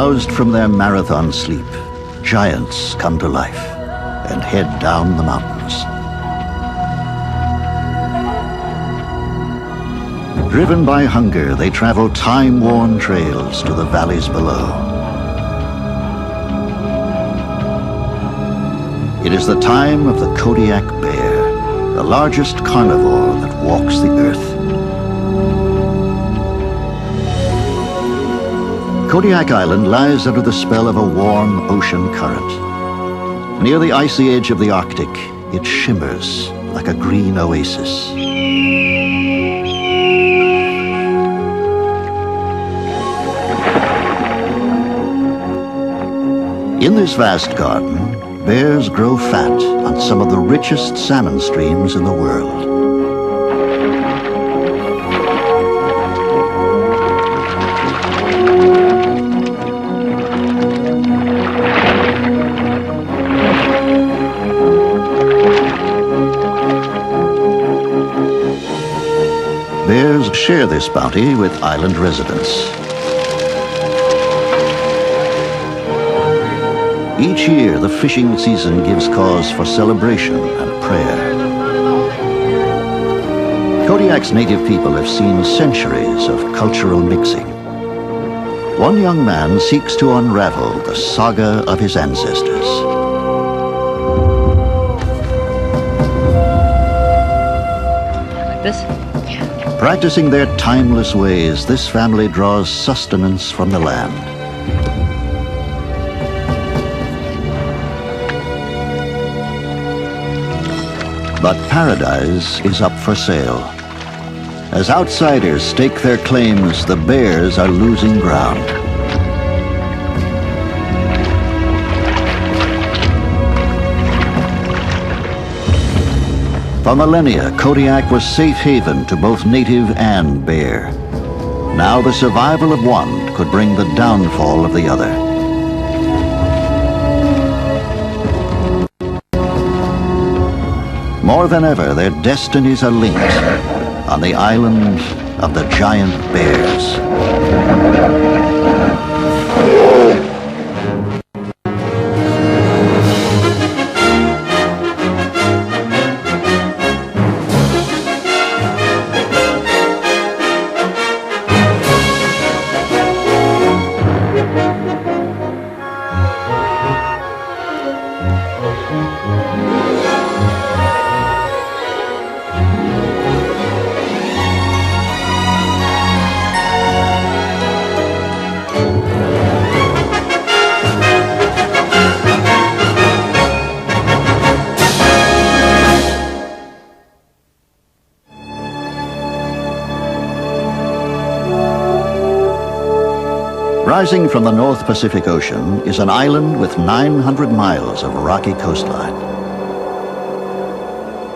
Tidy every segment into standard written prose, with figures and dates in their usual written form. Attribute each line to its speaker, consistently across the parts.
Speaker 1: Roused from their marathon sleep, giants come to life and head down the mountains. Driven by hunger, they travel time-worn trails to the valleys below. It is the time of the Kodiak bear, the largest carnivore that walks the earth. Kodiak Island lies under the spell of a warm ocean current. Near the icy edge of the Arctic, it shimmers like a green oasis. In this vast garden, bears grow fat on some of the richest salmon streams in the world. Bears share this bounty with island residents. Each year, the fishing season gives cause for celebration and prayer. Kodiak's native people have seen centuries of cultural mixing. One young man seeks to unravel the saga of his ancestors.
Speaker 2: Like this?
Speaker 1: Practicing their timeless ways, this family draws sustenance from the land. But paradise is up for sale. As outsiders stake their claims, the bears are losing ground. For millennia, Kodiak was safe haven to both native and bear. Now the survival of one could bring the downfall of the other. More than ever, their destinies are linked on the island of the giant bears. Rising from the North Pacific Ocean is an island with 900 miles of rocky coastline.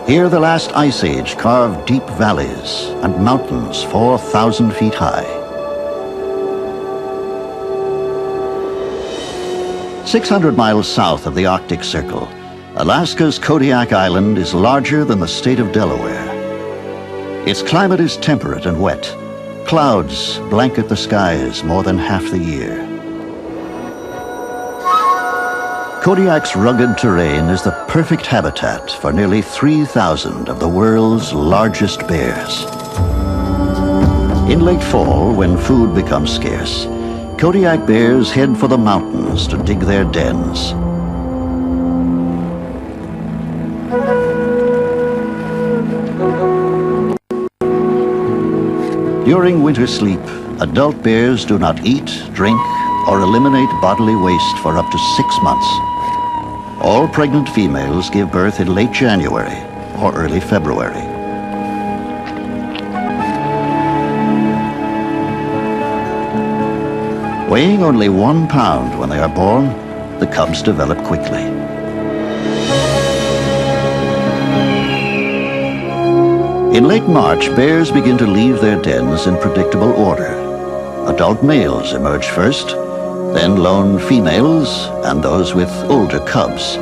Speaker 1: Here the last ice age carved deep valleys and mountains 4,000 feet high. 600 miles south of the Arctic Circle, Alaska's Kodiak Island is larger than the state of Delaware. Its climate is temperate and wet. Clouds blanket the skies more than half the year. Kodiak's rugged terrain is the perfect habitat for nearly 3,000 of the world's largest bears. In late fall, when food becomes scarce, Kodiak bears head for the mountains to dig their dens. During winter sleep, adult bears do not eat, drink, or eliminate bodily waste for up to 6 months. All pregnant females give birth in late January or early February. Weighing only 1 pound when they are born, the cubs develop quickly. In late March, bears begin to leave their dens in predictable order. Adult males emerge first, then lone females, and those with older cubs.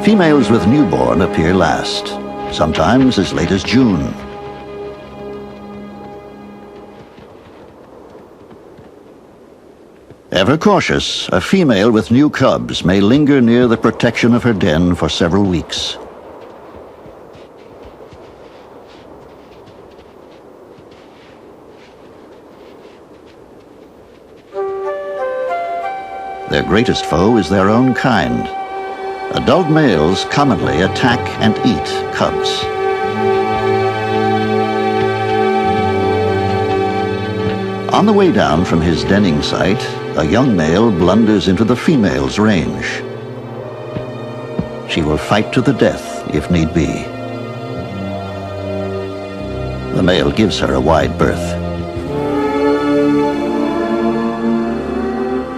Speaker 1: Females with newborn appear last, sometimes as late as June. Ever cautious, a female with new cubs may linger near the protection of her den for several weeks. Their greatest foe is their own kind. Adult males commonly attack and eat cubs. On the way down from his denning site, a young male blunders into the female's range. She will fight to the death if need be. The male gives her a wide berth.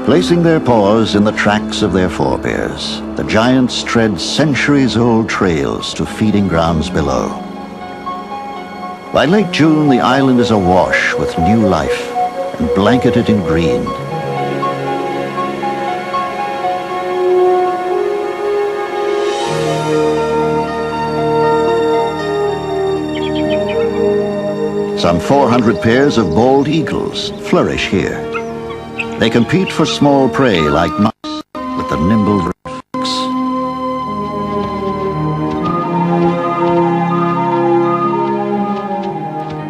Speaker 1: Placing their paws in the tracks of their forebears, the giants tread centuries-old trails to feeding grounds below. By late June, the island is awash with new life and blanketed in green. Some 400 pairs of bald eagles flourish here. They compete for small prey like mice with the nimble fox.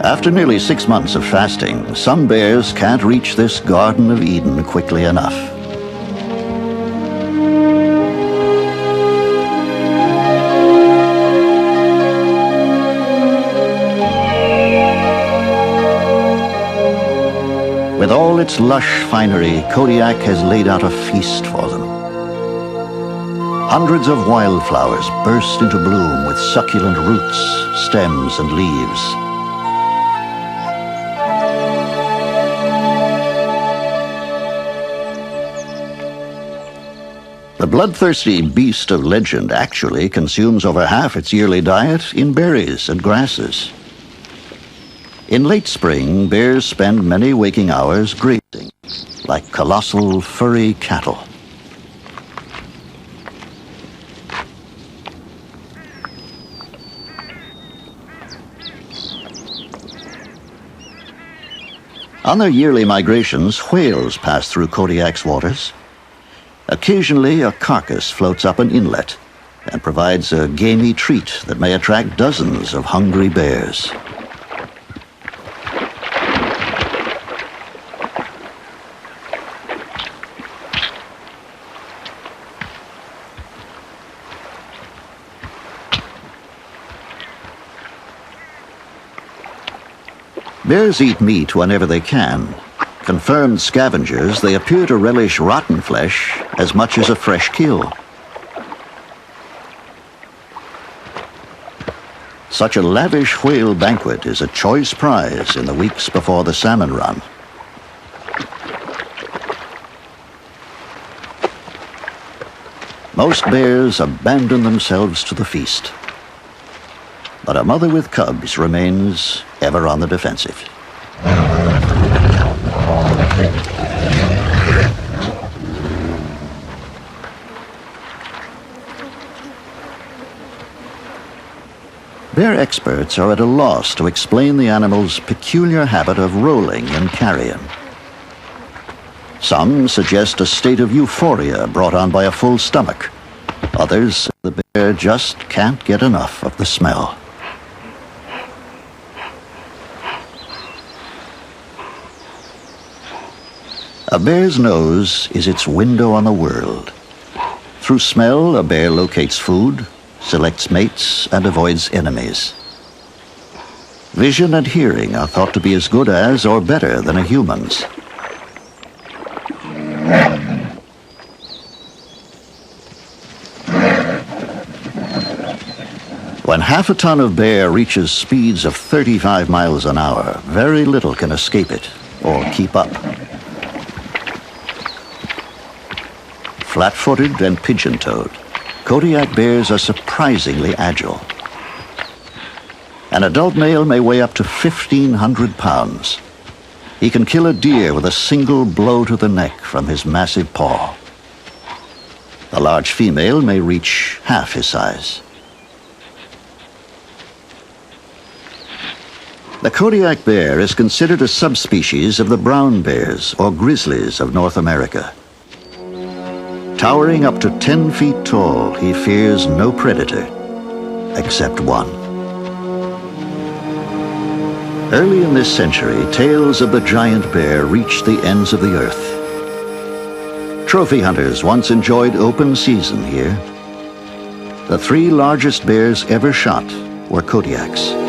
Speaker 1: After nearly 6 months of fasting, some bears can't reach this Garden of Eden quickly enough. With all its lush finery, Kodiak has laid out a feast for them. Hundreds of wildflowers burst into bloom with succulent roots, stems, and leaves. The bloodthirsty beast of legend actually consumes over half its yearly diet in berries and grasses. In late spring, bears spend many waking hours grazing, like colossal furry cattle. On their yearly migrations, whales pass through Kodiak's waters. Occasionally, a carcass floats up an inlet and provides a gamey treat that may attract dozens of hungry bears. Bears eat meat whenever they can. Confirmed scavengers, they appear to relish rotten flesh as much as a fresh kill. Such a lavish whale banquet is a choice prize in the weeks before the salmon run. Most bears abandon themselves to the feast. But a mother with cubs remains ever on the defensive. Bear experts are at a loss to explain the animal's peculiar habit of rolling in carrion. Some suggest a state of euphoria brought on by a full stomach. Others say the bear just can't get enough of the smell. A bear's nose is its window on the world. Through smell, a bear locates food, selects mates, and avoids enemies. Vision and hearing are thought to be as good as or better than a human's. When half a ton of bear reaches speeds of 35 miles an hour, very little can escape it or keep up. Flat-footed and pigeon-toed, Kodiak bears are surprisingly agile. An adult male may weigh up to 1,500 pounds. He can kill a deer with a single blow to the neck from his massive paw. A large female may reach half his size. The Kodiak bear is considered a subspecies of the brown bears or grizzlies of North America. Towering up to 10 feet tall, he fears no predator except one. Early in this century, tales of the giant bear reached the ends of the earth. Trophy hunters once enjoyed open season here. The 3 largest bears ever shot were Kodiaks.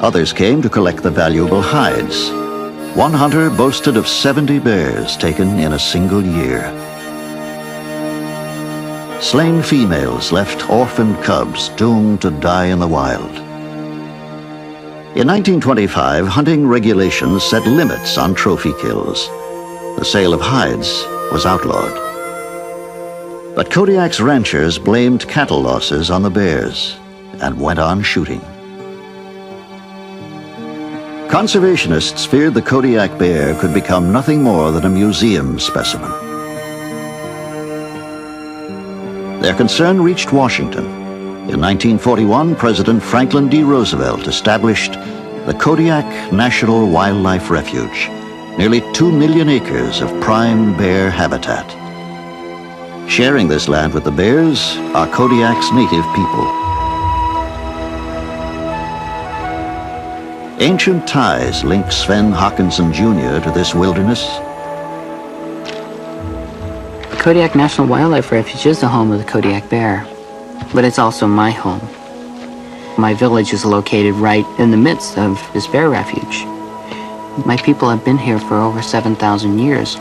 Speaker 1: Others came to collect the valuable hides. One hunter boasted of 70 bears taken in a single year. Slain females left orphaned cubs doomed to die in the wild. In 1925, hunting regulations set limits on trophy kills. The sale of hides was outlawed. But Kodiak's ranchers blamed cattle losses on the bears and went on shooting. Conservationists feared the Kodiak bear could become nothing more than a museum specimen. Their concern reached Washington. In 1941, President Franklin D. Roosevelt established the Kodiak National Wildlife Refuge, nearly 2 million acres of prime bear habitat. Sharing this land with the bears are Kodiak's native people. Ancient ties link Sven Hawkinson Jr. to this wilderness.
Speaker 2: The Kodiak National Wildlife Refuge is the home of the Kodiak bear, but it's also my home. My village is located right in the midst of this bear refuge. My people have been here for over 7,000 years.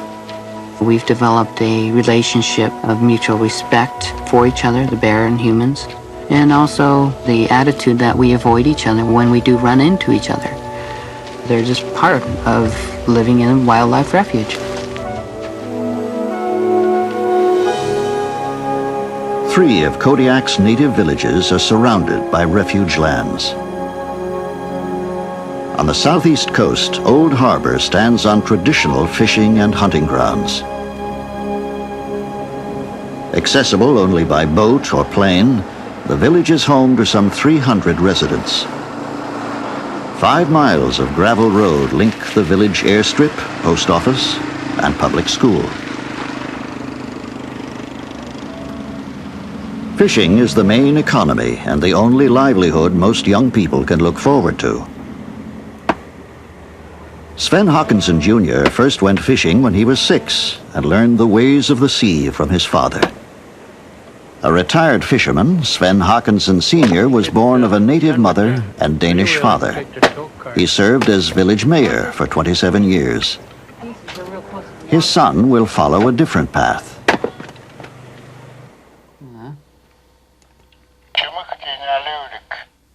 Speaker 2: We've developed a relationship of mutual respect for each other, the bear and humans, and also the attitude that we avoid each other when we do run into each other. They're just part of living in a wildlife refuge.
Speaker 1: 3 of Kodiak's native villages are surrounded by refuge lands. On the southeast coast, Old Harbor stands on traditional fishing and hunting grounds. Accessible only by boat or plane, the village is home to some 300 residents. 5 miles of gravel road link the village airstrip, post office, and public school. Fishing is the main economy and the only livelihood most young people can look forward to. Sven Hawkinson Jr. first went fishing when he was 6 and learned the ways of the sea from his father. A retired fisherman, Sven Hawkinson Sr. was born of a native mother and Danish father. He served as village mayor for 27 years. His son will follow a different path.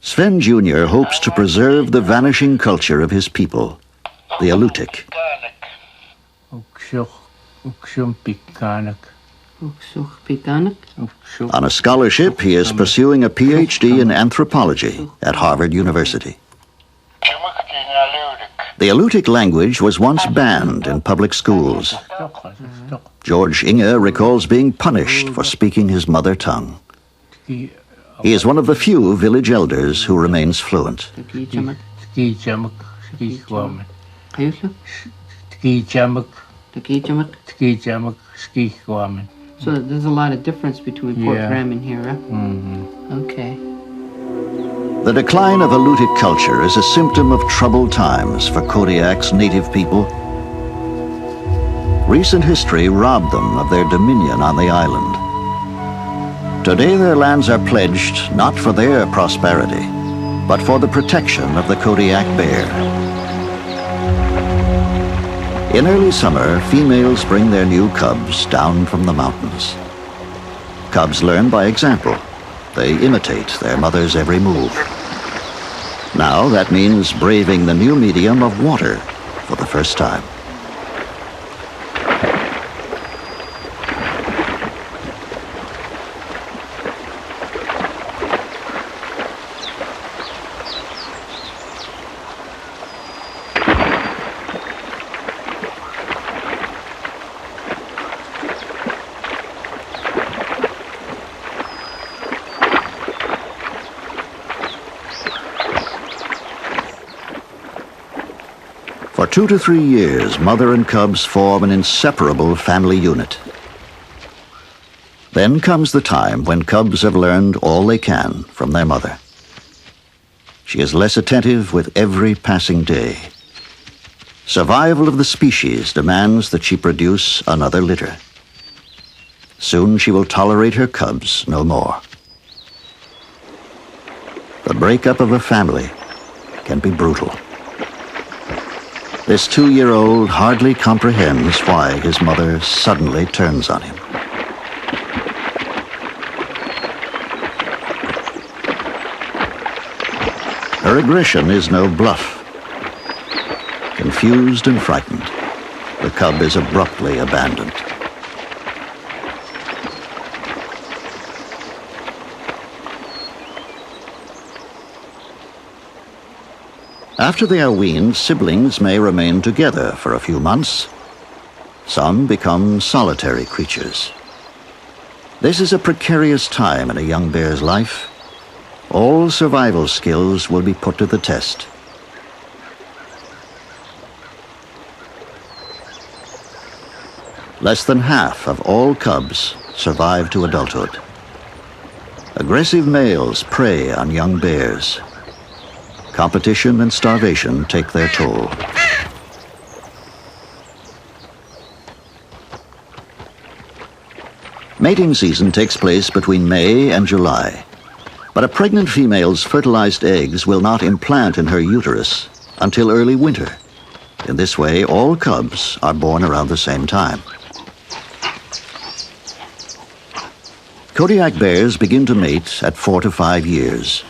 Speaker 1: Sven Jr. hopes to preserve the vanishing culture of his people, the Alutiiq. On a scholarship, he is pursuing a PhD in anthropology at Harvard University. The Alutiiq language was once banned in public schools. George Inge recalls being punished for speaking his mother tongue. He is one of the few village elders who remains fluent.
Speaker 2: So there's a lot of difference between Port Graham and here, huh? Okay.
Speaker 1: The decline of Alutiiq culture is a symptom of troubled times for Kodiak's native people. Recent history robbed them of their dominion on the island. Today their lands are pledged not for their prosperity, but for the protection of the Kodiak bear. In early summer, females bring their new cubs down from the mountains. Cubs learn by example. They imitate their mother's every move. Now that means braving the new medium of water for the first time. 2 to 3 years, mother and cubs form an inseparable family unit. Then comes the time when cubs have learned all they can from their mother. She is less attentive with every passing day. Survival of the species demands that she produce another litter. Soon she will tolerate her cubs no more. The breakup of a family can be brutal. This 2-year-old hardly comprehends why his mother suddenly turns on him. Her aggression is no bluff. Confused and frightened, the cub is abruptly abandoned. After they are weaned, siblings may remain together for a few months. Some become solitary creatures. This is a precarious time in a young bear's life. All survival skills will be put to the test. Less than half of all cubs survive to adulthood. Aggressive males prey on young bears. Competition and starvation take their toll. Mating season takes place between May and July, but a pregnant female's fertilized eggs will not implant in her uterus until early winter. In this way, all cubs are born around the same time. Kodiak bears begin to mate at 4 to 5 years.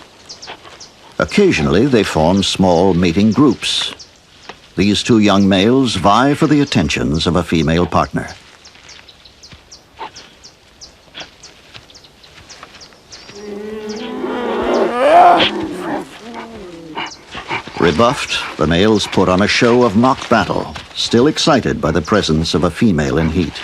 Speaker 1: Occasionally, they form small mating groups. These 2 young males vie for the attentions of a female partner. Rebuffed, the males put on a show of mock battle, still excited by the presence of a female in heat.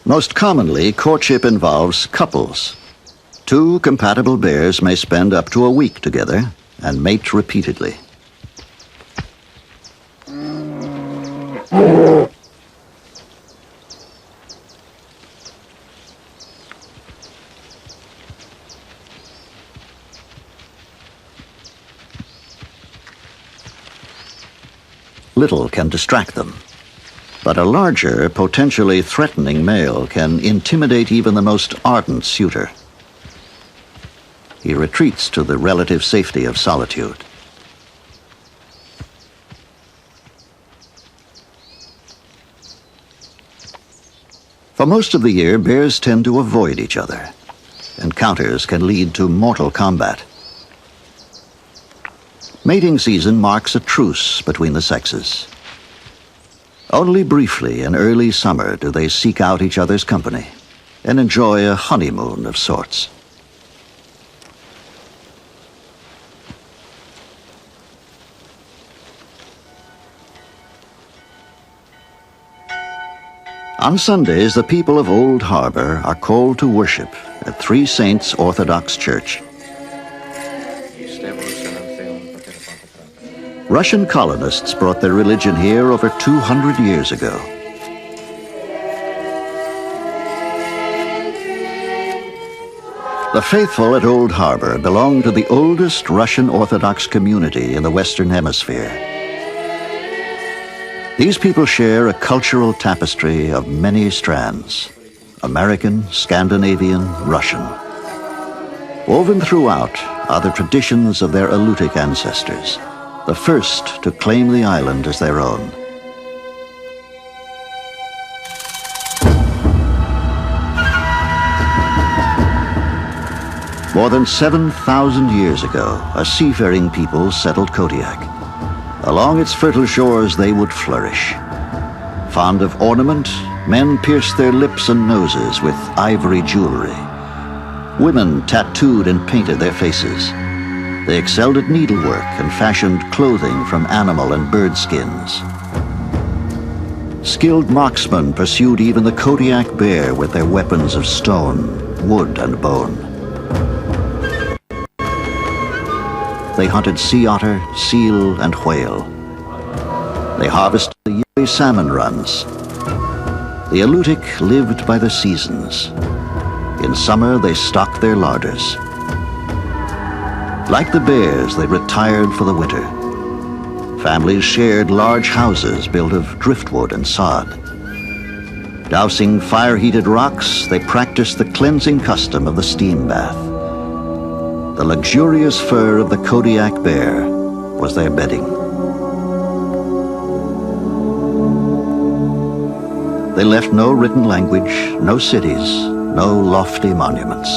Speaker 1: Most commonly, courtship involves couples. 2 compatible bears may spend up to a week together and mate repeatedly. Little can distract them, but a larger, potentially threatening male can intimidate even the most ardent suitor. He retreats to the relative safety of solitude. For most of the year, bears tend to avoid each other. Encounters can lead to mortal combat. Mating season marks a truce between the sexes. Only briefly in early summer do they seek out each other's company and enjoy a honeymoon of sorts. On Sundays, the people of Old Harbor are called to worship at Three Saints Orthodox Church. Russian colonists brought their religion here over 200 years ago. The faithful at Old Harbor belong to the oldest Russian Orthodox community in the Western Hemisphere. These people share a cultural tapestry of many strands: American, Scandinavian, Russian. Woven throughout are the traditions of their Aleutic ancestors, the first to claim the island as their own. More than 7,000 years ago, a seafaring people settled Kodiak. Along its fertile shores they would flourish. Fond of ornament, men pierced their lips and noses with ivory jewelry. Women tattooed and painted their faces. They excelled at needlework and fashioned clothing from animal and bird skins. Skilled marksmen pursued even the Kodiak bear with their weapons of stone, wood, and bone. They hunted sea otter, seal, and whale. They harvested the yearly salmon runs. The Alutiiq lived by the seasons. In summer, they stocked their larders. Like the bears, they retired for the winter. Families shared large houses built of driftwood and sod. Dousing fire-heated rocks, they practiced the cleansing custom of the steam bath. The luxurious fur of the Kodiak bear was their bedding. They left no written language, no cities, no lofty monuments.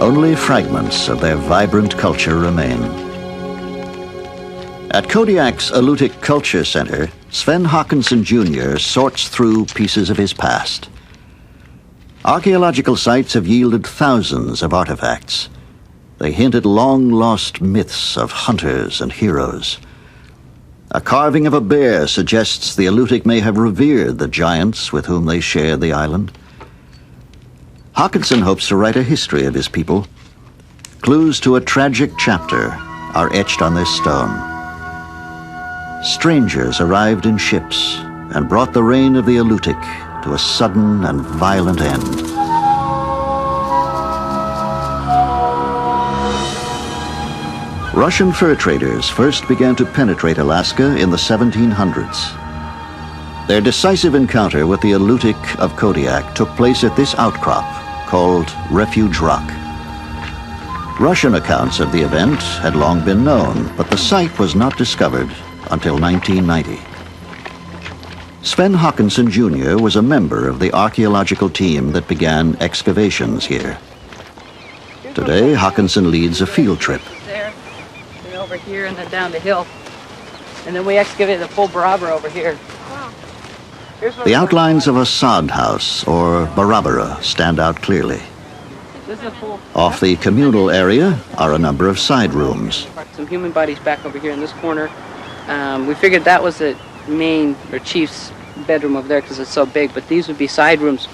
Speaker 1: Only fragments of their vibrant culture remain. At Kodiak's Alutiiq Culture Center, Sven Håkansson Jr. sorts through pieces of his past. Archaeological sites have yielded thousands of artifacts. They hint at long-lost myths of hunters and heroes. A carving of a bear suggests the Alutiiq may have revered the giants with whom they share the island. Håkansson hopes to write a history of his people. Clues to a tragic chapter are etched on this stone. Strangers arrived in ships and brought the reign of the Alutiiq to a sudden and violent end. Russian fur traders first began to penetrate Alaska in the 1700s. Their decisive encounter with the Alutiiq of Kodiak took place at this outcrop called Refuge Rock. Russian accounts of the event had long been known, but the site was not discovered until 1990. Sven Håkansson Jr. was a member of the archaeological team that began excavations here. Today, Håkansson leads a field trip.
Speaker 3: There, and over here, and then down the hill. And then we excavated the full Barabara over here. Wow.
Speaker 1: The outlines of a sod house, or Barabara, stand out clearly. Off the communal area are a number of side rooms.
Speaker 3: Some human bodies back over here in this corner. We figured that was the main or chief's bedroom over there because it's so big, but these would be side rooms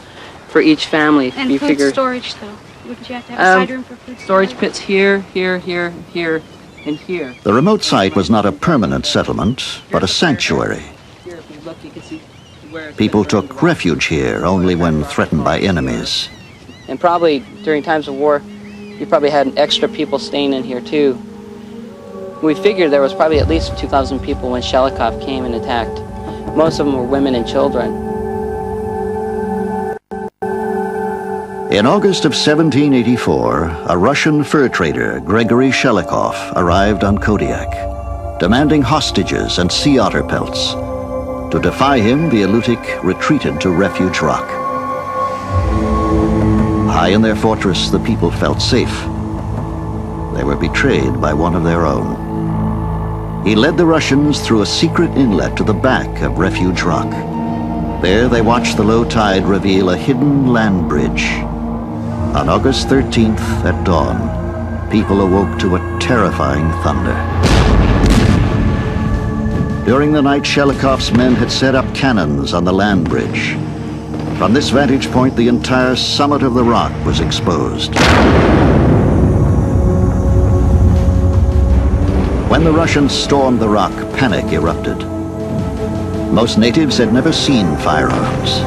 Speaker 3: for each family.
Speaker 4: And
Speaker 3: you
Speaker 4: food
Speaker 3: figure,
Speaker 4: storage, though? Wouldn't you have to have a side room for food
Speaker 3: storage? Storage pits here, here, here, here, and here.
Speaker 1: The remote site was not a permanent settlement, but a sanctuary.
Speaker 3: Here, if you look, you can see where
Speaker 1: People took refuge here only when threatened by enemies.
Speaker 3: And probably during times of war, you probably had extra people staying in here too. We figured there was probably at least 2,000 people when Shelikoff came and attacked. Most of them were women and children.
Speaker 1: In August of 1784, a Russian fur trader, Gregory Shelikoff, arrived on Kodiak, demanding hostages and sea otter pelts. To defy him, the Alutiiq retreated to Refuge Rock. High in their fortress, the people felt safe. They were betrayed by one of their own. He led the Russians through a secret inlet to the back of Refuge Rock. There they watched the low tide reveal a hidden land bridge. On August 13th at dawn, people awoke to a terrifying thunder. During the night, Shelikoff's men had set up cannons on the land bridge. From this vantage point, the entire summit of the rock was exposed. When the Russians stormed the rock, panic erupted. Most natives had never seen firearms.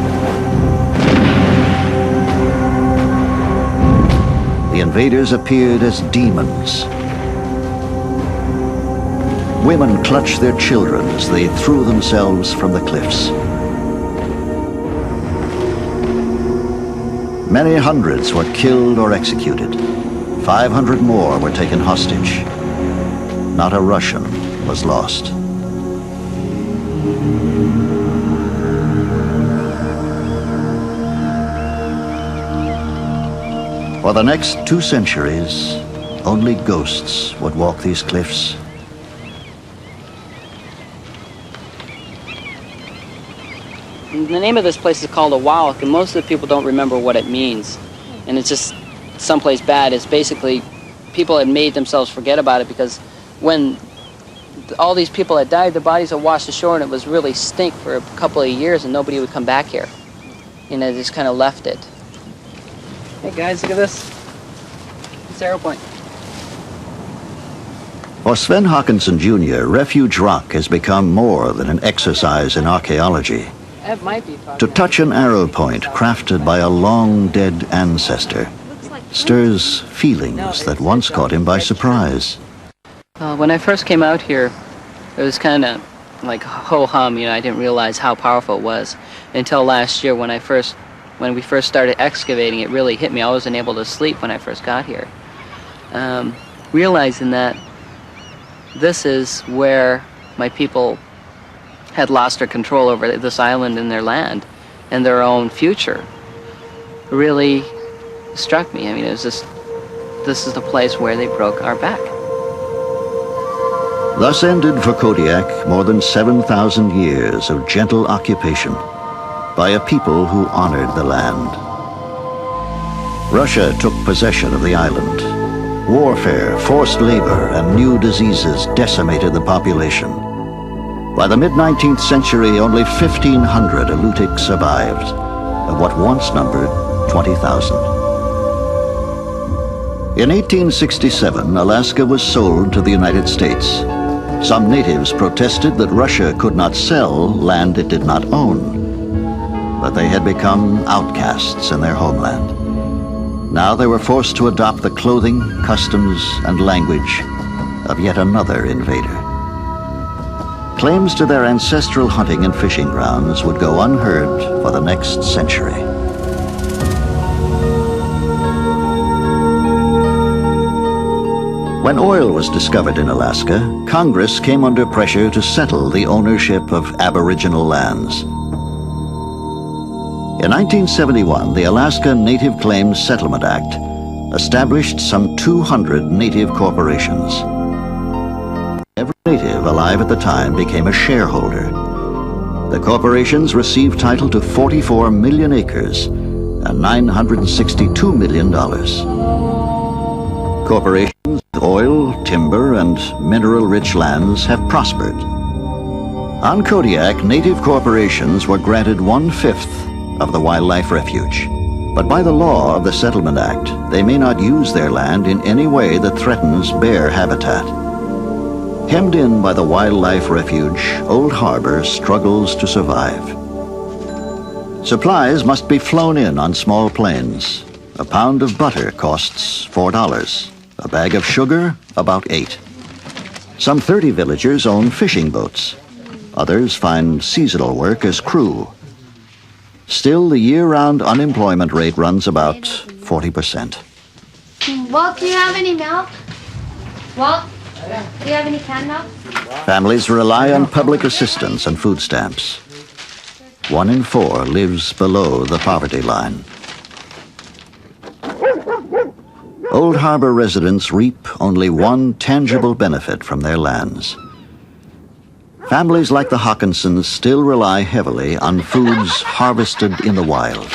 Speaker 1: The invaders appeared as demons. Women clutched their children as they threw themselves from the cliffs. Many hundreds were killed or executed. 500 more were taken hostage. Not a Russian was lost. For the next 2 centuries, only ghosts would walk these cliffs.
Speaker 3: The name of this place is called Awawak, and most of the people don't remember what it means. And it's just someplace bad. It's basically people had made themselves forget about it because when all these people that died, the bodies had washed ashore, and it was really stink for a couple of years, and nobody would come back here. You know, they just kind of left it. Hey guys, look at this. It's Arrow Point.
Speaker 1: For Sven Hawkinson Jr., Refuge Rock has become more than an exercise in archaeology.
Speaker 3: That might be
Speaker 1: To touch an arrow point crafted by a long-dead ancestor stirs feelings that once caught him by surprise.
Speaker 3: When I first came out here, it was kind of like ho-hum, you know, I didn't realize how powerful it was until last year when we first started excavating. It really hit me. I wasn't able to sleep when I first got here. Realizing that this is where my people had lost their control over this island and their land and their own future really struck me. I mean, it was just, this is the place where they broke our back.
Speaker 1: Thus ended for Kodiak more than 7,000 years of gentle occupation by a people who honored the land. Russia took possession of the island. Warfare, forced labor, and new diseases decimated the population. By the mid-19th century, only 1,500 Alutiiq survived, of what once numbered 20,000. In 1867, Alaska was sold to the United States. Some natives protested that Russia could not sell land it did not own, but they had become outcasts in their homeland. Now they were forced to adopt the clothing, customs, and language of yet another invader. Claims to their ancestral hunting and fishing grounds would go unheard for the next century. When oil was discovered in Alaska, Congress came under pressure to settle the ownership of Aboriginal lands. In 1971, the Alaska Native Claims Settlement Act established some 200 native corporations. Every native alive at the time became a shareholder. The corporations received title to 44 million acres and $962 million. Corporations with oil, timber, and mineral-rich lands have prospered. On Kodiak, native corporations were granted 1/5 of the wildlife refuge. But by the law of the Settlement Act, they may not use their land in any way that threatens bear habitat. Hemmed in by the wildlife refuge, Old Harbor struggles to survive. Supplies must be flown in on small planes. A pound of butter costs $4. A bag of sugar, about $8. Some 30 villagers own fishing boats. Others find seasonal work as crew. Still, the year-round unemployment rate runs about 40%.
Speaker 5: Walt, do you have any milk? Walt, do you have any canned milk?
Speaker 1: Families rely on public assistance and food stamps. 1 in 4 lives below the poverty line. Old Harbor residents reap only one tangible benefit from their lands. Families like the Hawkinsons still rely heavily on foods harvested in the wild.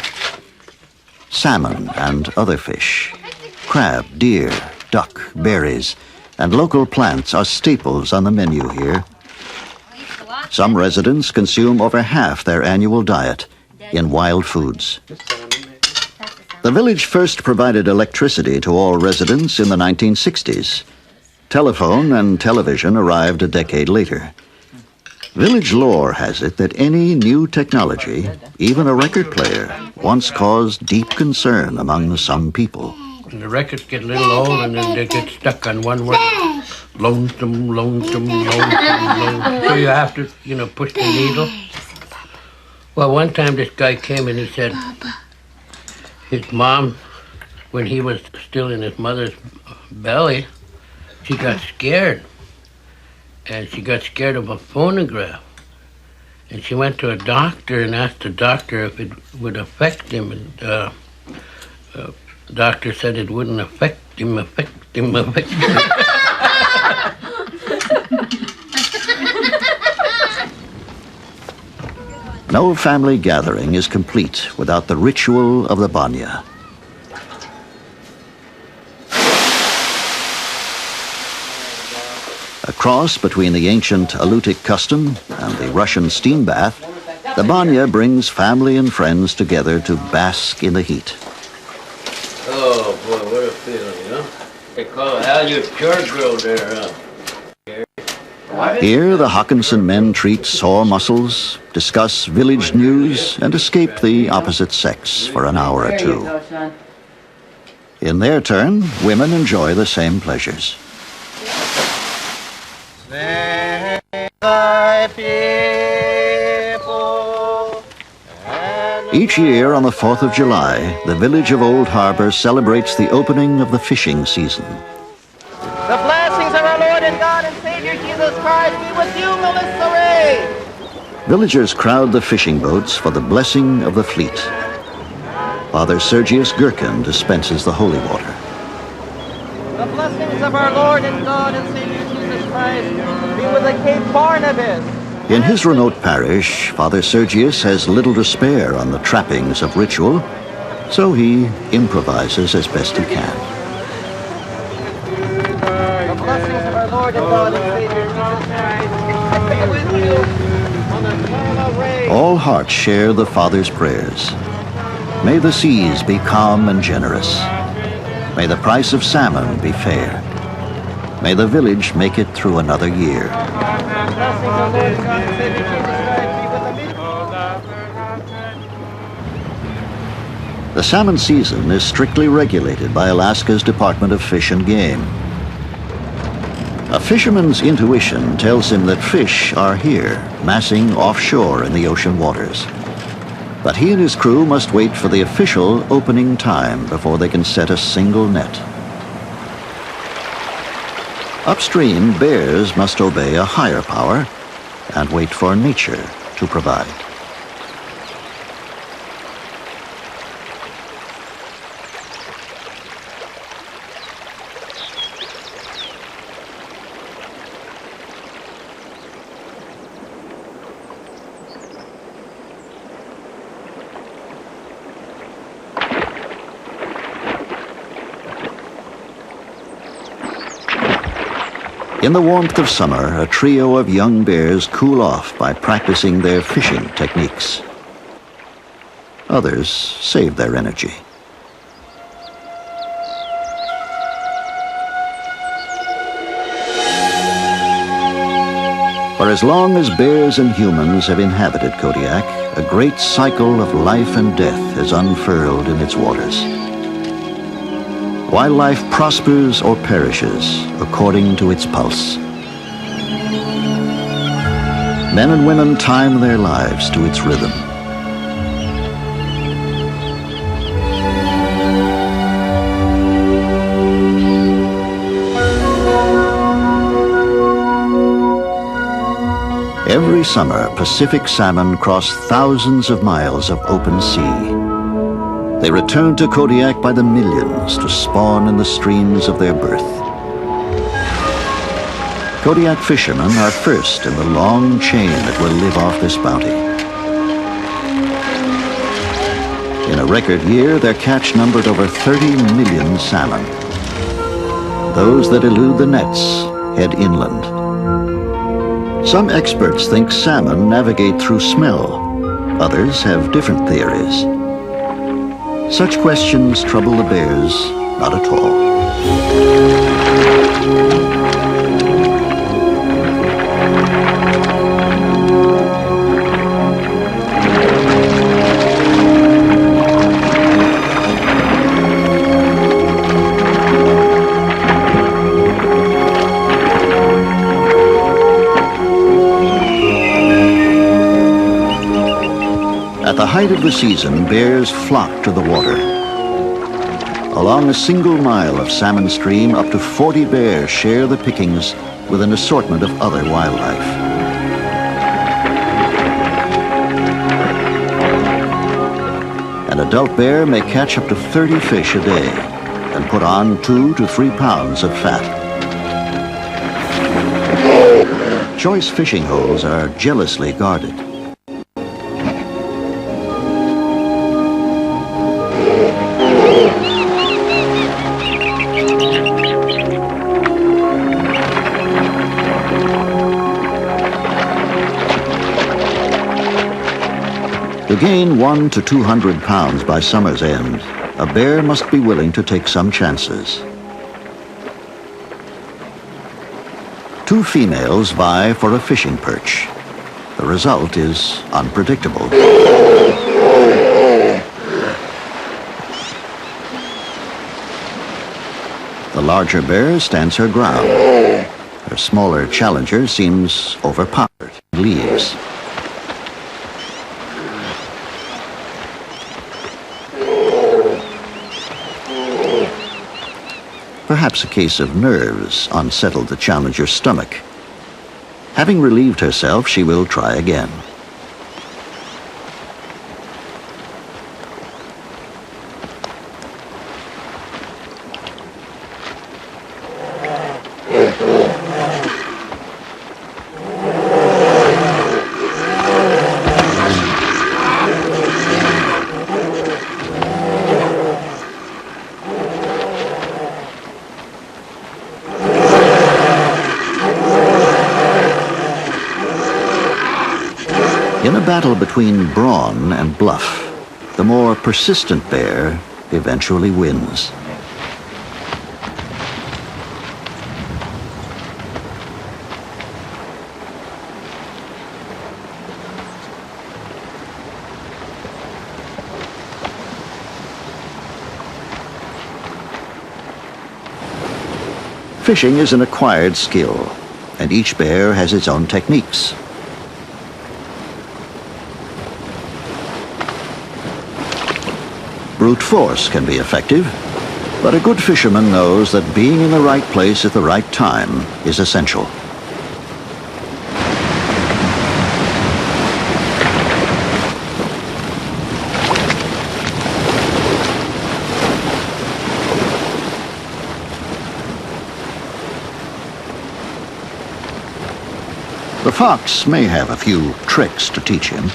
Speaker 1: Salmon and other fish, crab, deer, duck, berries, and local plants are staples on the menu here. Some residents consume over half their annual diet in wild foods. The village first provided electricity to all residents in the 1960s. Telephone and television arrived a decade later. Village lore has it that any new technology, even a record player, once caused deep concern among some people.
Speaker 6: And the records get a little old and then they get stuck on one word. Lonesome, lonesome, lonesome, lonesome. So you have to, push the needle. Well, one time this guy came and he said his mom, when he was still in his mother's belly, she got scared. And she got scared of a phonograph. And she went to a doctor and asked the doctor if it would affect him. And the doctor said it wouldn't affect him.
Speaker 1: No family gathering is complete without the ritual of the banya. A cross between the ancient Aleutic custom and the Russian steam bath, the banya brings family and friends together to bask in the heat.
Speaker 6: Oh, boy, what a feeling, you know? They call it halyard char grill there, huh?
Speaker 1: Here, the Hawkinson men treat sore muscles, discuss village news, and escape the opposite sex for an hour or two. In their turn, women enjoy the same pleasures. Each year on the 4th of July, the village of Old Harbor celebrates the opening of the fishing season.
Speaker 7: The blessings of our Lord and God and Savior Jesus Christ be with you, Melissa Ray.
Speaker 1: Villagers crowd the fishing boats for the blessing of the fleet. Father Sergius Gherkin dispenses the holy water.
Speaker 7: The blessings of our Lord and God and Savior Jesus Christ be with the Cape Barnabas.
Speaker 1: In his remote parish, Father Sergius has little to spare on the trappings of ritual, so he improvises as best he can.
Speaker 7: The blessings of our Lord and God and Savior Jesus Christ be with you on the Melissa Ray.
Speaker 1: All hearts share the Father's prayers. May the seas be calm and generous. May the price of salmon be fair. May the village make it through another year.
Speaker 7: Blessings of our Lord and God and Savior Jesus Christ be with the
Speaker 1: The salmon season is strictly regulated by Alaska's Department of Fish and Game. A fisherman's intuition tells him that fish are here, massing offshore in the ocean waters. But he and his crew must wait for the official opening time before they can set a single net. Upstream, bears must obey a higher power and wait for nature to provide. In the warmth of summer, a trio of young bears cool off by practicing their fishing techniques. Others save their energy. For as long as bears and humans have inhabited Kodiak, a great cycle of life and death has unfurled in its waters. Wildlife prospers or perishes according to its pulse. Men and women time their lives to its rhythm. Every summer, Pacific salmon cross thousands of miles of open sea. They return to Kodiak by the millions to spawn in the streams of their birth. Kodiak fishermen are first in the long chain that will live off this bounty. In a record year, their catch numbered over 30 million salmon. Those that elude the nets head inland. Some experts think salmon navigate through smell. Others have different theories. Such questions trouble the bears not at all. At the height of the season, bears flock to the water. Along a single mile of salmon stream, up to 40 bears share the pickings with an assortment of other wildlife. An adult bear may catch up to 30 fish a day and put on 2 to 3 pounds of fat. Choice fishing holes are jealously guarded. To gain 100 to 200 pounds by summer's end, a bear must be willing to take some chances. Two females vie for a fishing perch. The result is unpredictable. The larger bear stands her ground. Her smaller challenger seems overpowered and leaves. Perhaps a case of nerves unsettled the challenger's stomach. Having relieved herself, she will try again. In a battle between brawn and bluff, the more persistent bear eventually wins. Fishing is an acquired skill, and each bear has its own techniques. Brute force can be effective, but a good fisherman knows that being in the right place at the right time is essential. The fox may have a few tricks to teach him,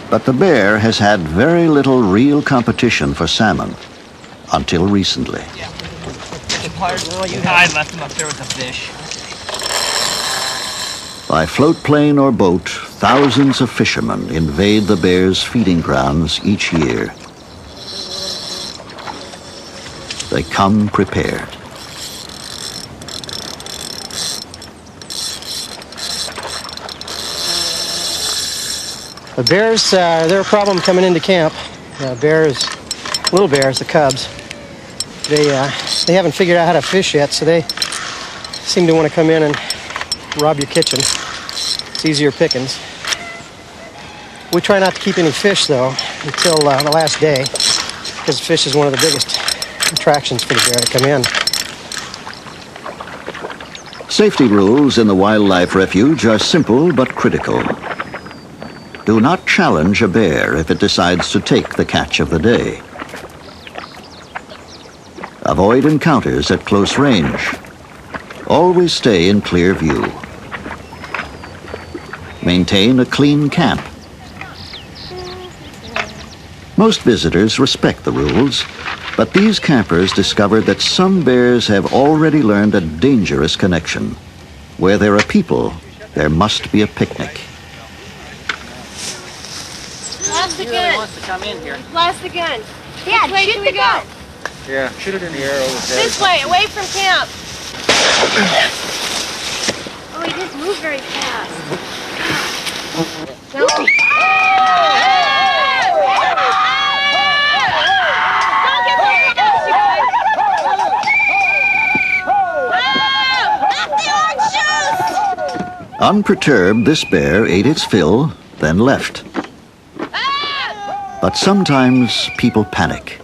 Speaker 1: but the bear has had very little real competition for salmon, until recently.
Speaker 7: Yeah. I left him up there with the fish.
Speaker 1: By float plane or boat, thousands of fishermen invade the bear's feeding grounds each year. They come prepared.
Speaker 7: The bears, they're a problem coming into camp. Bears, little bears, the cubs, they haven't figured out how to fish yet, so they seem to want to come in and rob your kitchen. It's easier pickings. We try not to keep any fish, though, until the last day, because fish is one of the biggest attractions for the bear to come in.
Speaker 1: Safety rules in the wildlife refuge are simple but critical. Do not challenge a bear if it decides to take the catch of the day. Avoid encounters at close range. Always stay in clear view. Maintain a clean camp. Most visitors respect the rules, but these campers discovered that some bears have already learned a dangerous connection. Where there are people, there must be a picnic.
Speaker 4: Blast the
Speaker 7: He really
Speaker 4: gun.
Speaker 7: wants to come in here.
Speaker 4: Blast the gun. Yeah, shoot the gun.
Speaker 8: Yeah, shoot it in the air over his head.
Speaker 4: This way, away from camp. Oh, he just moved very fast. No. Don't get so close, you guys. Not the orange juice!
Speaker 1: Unperturbed, this bear ate its fill, then left. But sometimes people panic.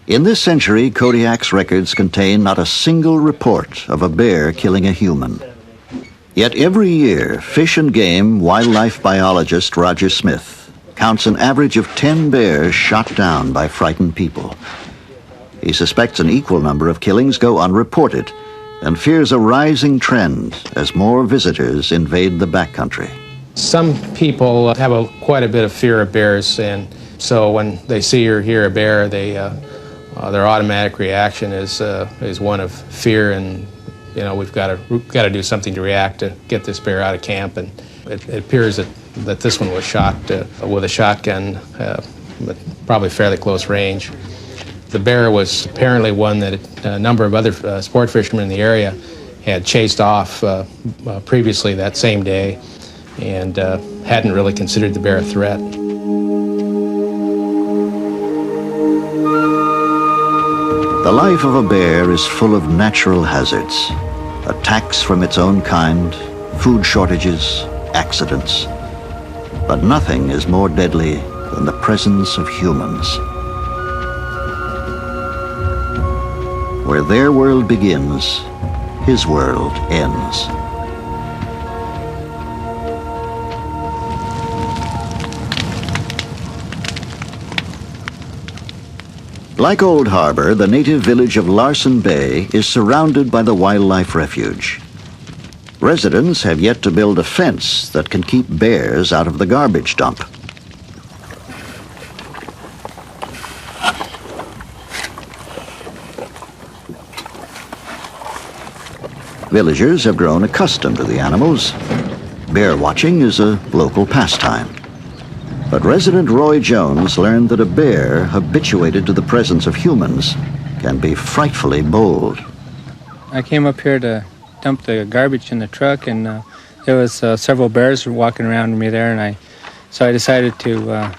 Speaker 1: In this century, Kodiak's records contain not a single report of a bear killing a human. Yet every year, Fish and Game wildlife biologist Roger Smith counts an average of 10 bears shot down by frightened people. He suspects an equal number of killings go unreported and fears a rising trend as more visitors invade the backcountry.
Speaker 9: Some people have quite a bit of fear of bears, and so when they see or hear a bear, their automatic reaction is one of fear, and we've got to do something to react to get this bear out of camp. And It appears that this one was shot with a shotgun, but probably fairly close range. The bear was apparently one that a number of other sport fishermen in the area had chased off previously that same day and hadn't really considered the bear a threat.
Speaker 1: The life of a bear is full of natural hazards, attacks from its own kind, food shortages, accidents. But nothing is more deadly than the presence of humans. Where their world begins, his world ends. Like Old Harbor, the native village of Larsen Bay is surrounded by the wildlife refuge. Residents have yet to build a fence that can keep bears out of the garbage dump. Villagers have grown accustomed to the animals. Bear watching is a local pastime. But resident Roy Jones learned that a bear habituated to the presence of humans can be frightfully bold.
Speaker 10: I came up here to dump the garbage in the truck, and there was several bears walking around me there, and so I decided to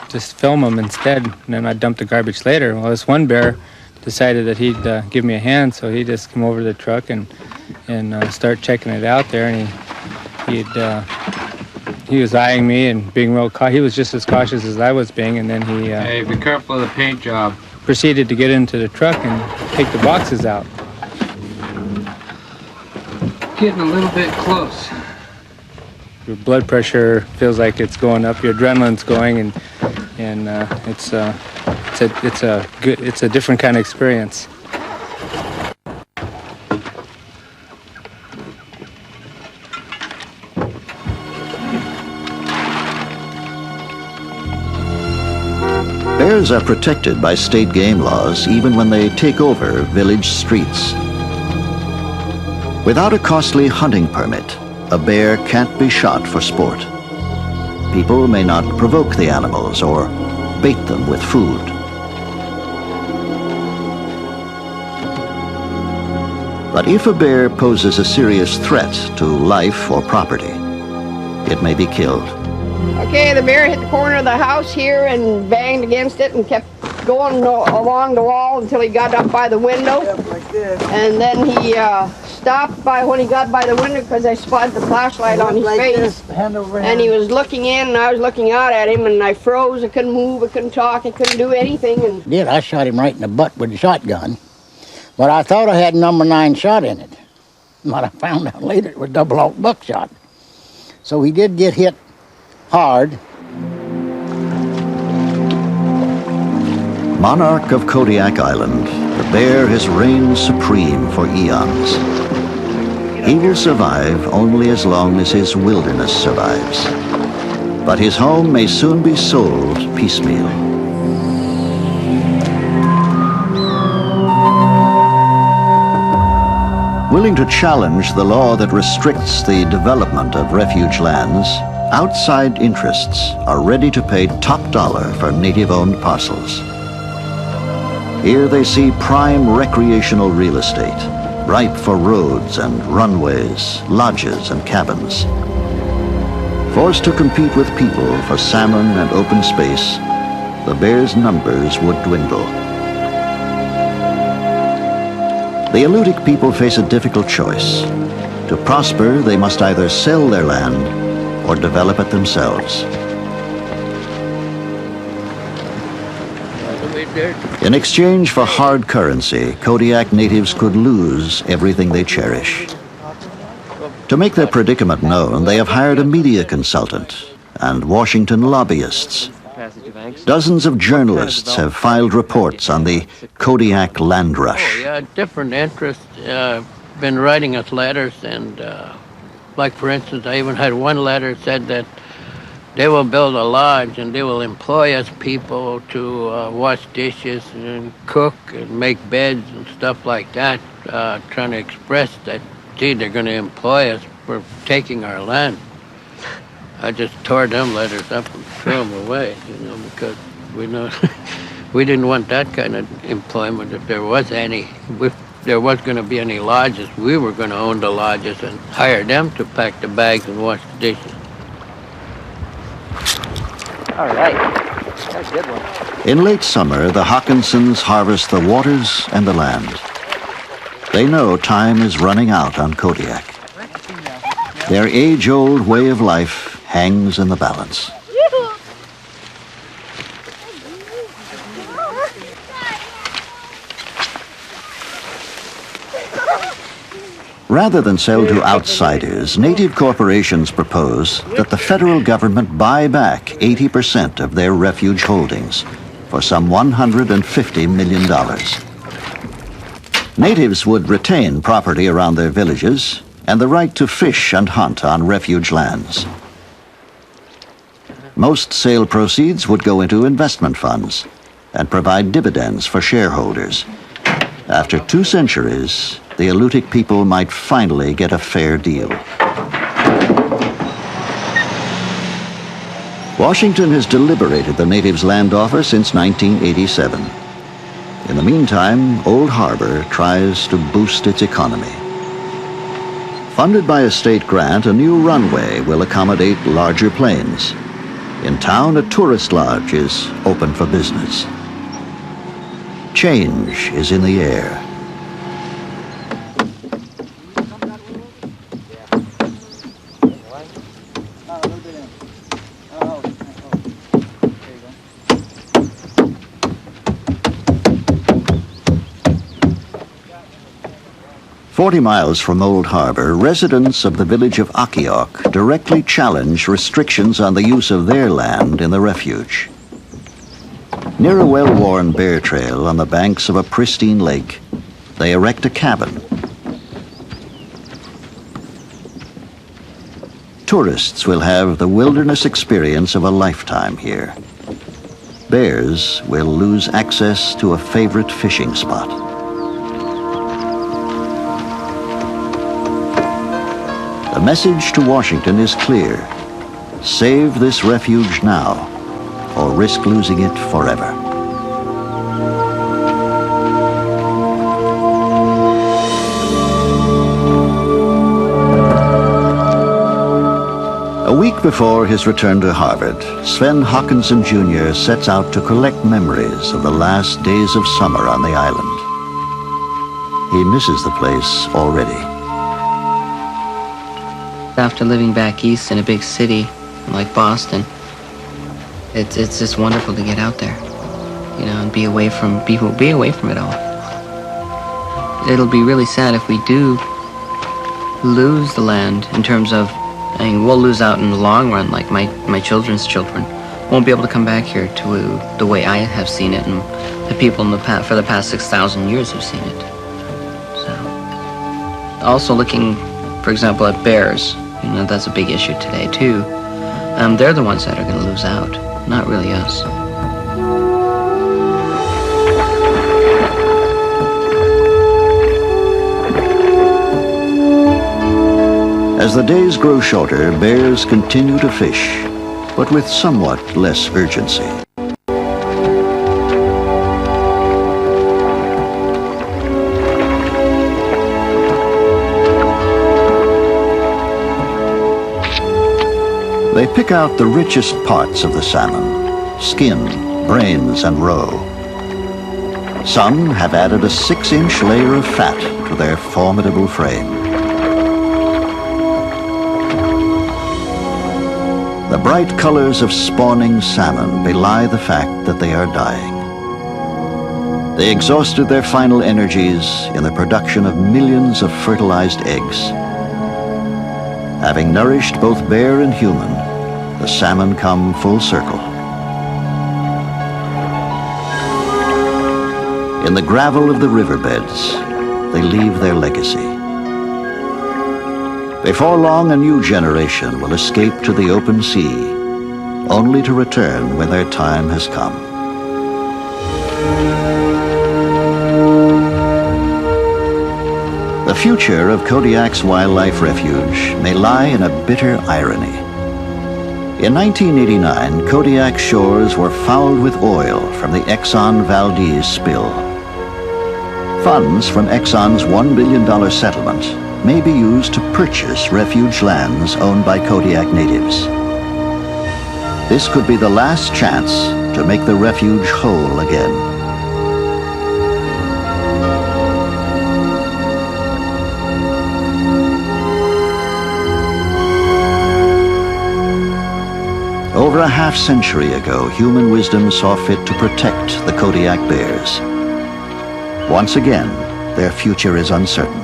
Speaker 10: just film them instead, and then I'd dump the garbage later. Well, this one bear decided that he'd give me a hand, so he just came over to the truck and start checking it out there, and he was eyeing me and being real cautious. He was just as cautious as I was being, and then he
Speaker 6: Hey, be careful of the paint job.
Speaker 10: proceeded to get into the truck and take the boxes out.
Speaker 6: Getting a little bit close.
Speaker 10: Your blood pressure feels like it's going up. Your adrenaline's going, and it's a different kind of experience.
Speaker 1: Bears are protected by state game laws even when they take over village streets. Without a costly hunting permit, a bear can't be shot for sport. People may not provoke the animals or bait them with food. But if a bear poses a serious threat to life or property, it may be killed.
Speaker 11: Okay, the bear hit the corner of the house here and banged against it and kept going along the wall until he got up by the window. And then he stopped when he got by the window because I spotted the flashlight on his face. And he was looking in and I was looking out at him, and I froze. I couldn't move, I couldn't talk, I couldn't do anything.
Speaker 12: I shot him right in the butt with the shotgun. But I thought I had number 9 shot in it. But I found out later it was double-aught buckshot. So he did get hit hard.
Speaker 1: Monarch of Kodiak Island, the bear has reigned supreme for eons. He will survive only as long as his wilderness survives. But his home may soon be sold piecemeal. Willing to challenge the law that restricts the development of refuge lands, outside interests are ready to pay top dollar for native-owned parcels. Here they see prime recreational real estate, ripe for roads and runways, lodges and cabins. Forced to compete with people for salmon and open space, the bears' numbers would dwindle. The Alutiiq people face a difficult choice. To prosper, they must either sell their land or develop it themselves. In exchange for hard currency, Kodiak natives could lose everything they cherish. To make their predicament known, they have hired a media consultant and Washington lobbyists. Dozens of journalists have filed reports on the Kodiak land rush.
Speaker 6: Oh, yeah, different interests. Been writing us letters, and like, for instance, I even had one letter that said that they will build a lodge and they will employ us people to wash dishes and cook and make beds and stuff like that, trying to express that, gee, they're going to employ us for taking our land. I just tore them letters up and threw them away, because we know we didn't want that kind of employment if there was any. If there was going to be any lodges, we were going to own the lodges and hire them to pack the bags and wash the dishes.
Speaker 3: All right. That's a good one.
Speaker 1: In late summer, the Hawkinsons harvest the waters and the land. They know time is running out on Kodiak. Their age-old way of life hangs in the balance. Rather than sell to outsiders, native corporations propose that the federal government buy back 80% of their refuge holdings for some $150 million. Natives would retain property around their villages and the right to fish and hunt on refuge lands. Most sale proceeds would go into investment funds and provide dividends for shareholders. After 2 centuries, the Alutiiq people might finally get a fair deal. Washington has deliberated the natives' land offer since 1987. In the meantime, Old Harbor tries to boost its economy. Funded by a state grant, a new runway will accommodate larger planes. In town, a tourist lodge is open for business. Change is in the air. "40 miles from Old Harbor, residents of the village of Kodiak directly challenge restrictions on the use of their land in the refuge. Near a well-worn bear trail on the banks of a pristine lake, they erect a cabin. Tourists will have the wilderness experience of a lifetime here. Bears will lose access to a favorite fishing spot. The message to Washington is clear. Save this refuge now, or risk losing it forever. A week before his return to Harvard, Sven Hawkinson Jr. sets out to collect memories of the last days of summer on the island. He misses the place already.
Speaker 2: After living back east in a big city like Boston, it's just wonderful to get out there, and be away from it all. It'll be really sad if we do lose the land in terms of, we'll lose out in the long run, like my children's children won't be able to come back here to the way I have seen it, and the people for the past 6,000 years have seen it. So, also looking, for example, at bears. That's a big issue today, too. They're the ones that are going to lose out, not really us.
Speaker 1: As the days grow shorter, bears continue to fish, but with somewhat less urgency. They pick out the richest parts of the salmon: skin, brains, and roe. Some have added a 6-inch layer of fat to their formidable frame. The bright colors of spawning salmon belie the fact that they are dying. They exhausted their final energies in the production of millions of fertilized eggs. Having nourished both bear and human, the salmon come full circle. In the gravel of the riverbeds, they leave their legacy. Before long, a new generation will escape to the open sea, only to return when their time has come. The future of Kodiak's wildlife refuge may lie in a bitter irony. In 1989, Kodiak shores were fouled with oil from the Exxon Valdez spill. Funds from Exxon's $1 billion settlement may be used to purchase refuge lands owned by Kodiak natives. This could be the last chance to make the refuge whole again. Over a half-century ago, human wisdom saw fit to protect the Kodiak bears. Once again, their future is uncertain.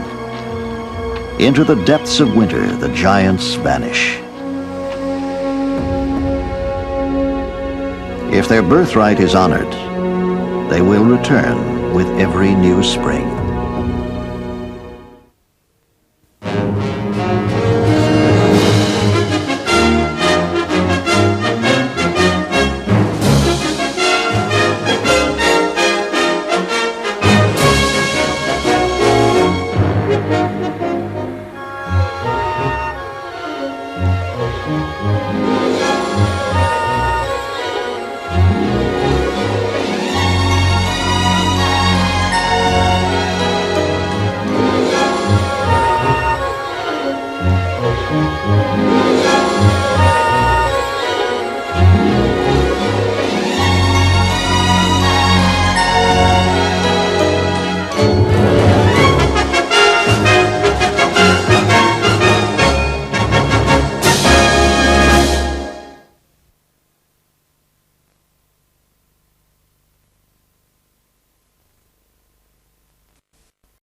Speaker 1: Into the depths of winter, the giants vanish. If their birthright is honored, they will return with every new spring.